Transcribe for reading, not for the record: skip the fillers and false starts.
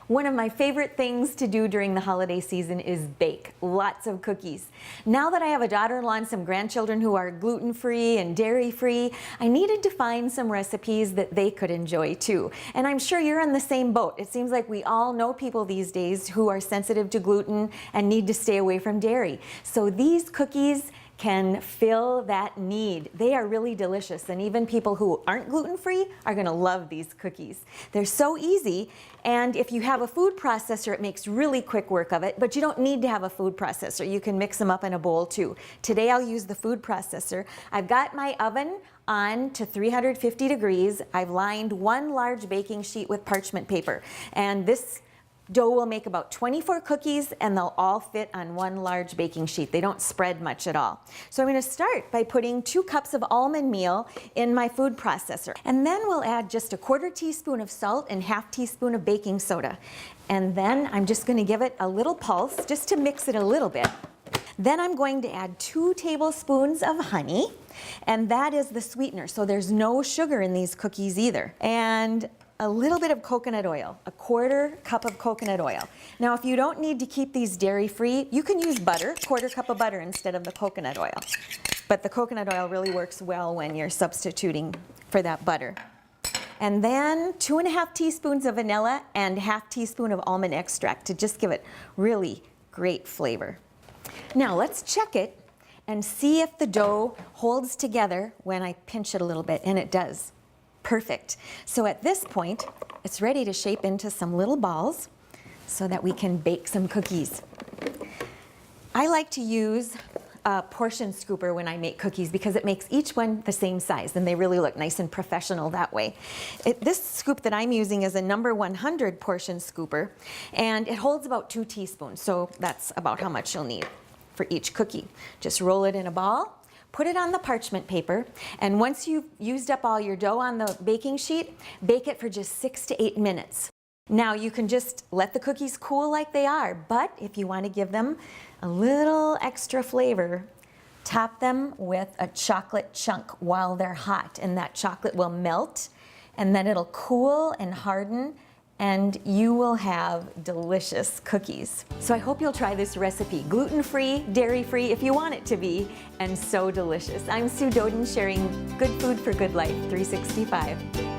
One of my favorite things to do during the holiday season is bake lots of cookies. Now that I have a daughter-in-law and some grandchildren who are gluten-free and dairy-free, I needed to find some recipes that they could enjoy too. And I'm sure you're in the same boat. It seems like we all know people these days who are sensitive to gluten and need to stay away from dairy. So these cookies can fill that need. They are really delicious, and even people who aren't gluten-free are going to love these cookies. They're so easy, and if you have a food processor, it makes really quick work of it, but you don't need to have a food processor. You can mix them up in a bowl too. Today I'll use the food processor. I've got my oven on to 350 degrees. I've lined one large baking sheet with parchment paper, and this dough will make about 24 cookies, and they'll all fit on one large baking sheet. They don't spread much at all. So I'm going to start by putting 2 cups of almond meal in my food processor. And then we'll add just a 1/4 teaspoon of salt and 1/2 teaspoon of baking soda. And then I'm just going to give it a little pulse just to mix it a little bit. Then I'm going to add 2 tablespoons of honey, and that is the sweetener. So there's no sugar in these cookies either. And a little bit of coconut oil, a 1/4 cup of coconut oil. Now, if you don't need to keep these dairy-free, you can use butter, 1/4 cup of butter instead of the coconut oil. But the coconut oil really works well when you're substituting for that butter. And then 2½ teaspoons of vanilla and 1/2 teaspoon of almond extract to just give it really great flavor. Now, let's check it and see if the dough holds together when I pinch it a little bit, and it does. Perfect. So at this point, it's ready to shape into some little balls so that we can bake some cookies. I like to use a portion scooper when I make cookies because it makes each one the same size, and they really look nice and professional that way. This scoop that I'm using is a number 100 portion scooper, and it holds about 2 teaspoons, so that's about how much you'll need for each cookie. Just roll it in a ball, put it on the parchment paper, and once you've used up all your dough on the baking sheet, bake it for just 6 to 8 minutes. Now you can just let the cookies cool like they are, but if you want to give them a little extra flavor, top them with a chocolate chunk while they're hot, and that chocolate will melt, and then it'll cool and harden, and you will have delicious cookies. So I hope you'll try this recipe. Gluten-free, dairy-free if you want it to be, and so delicious. I'm Sue Doden, sharing good food for good life 365.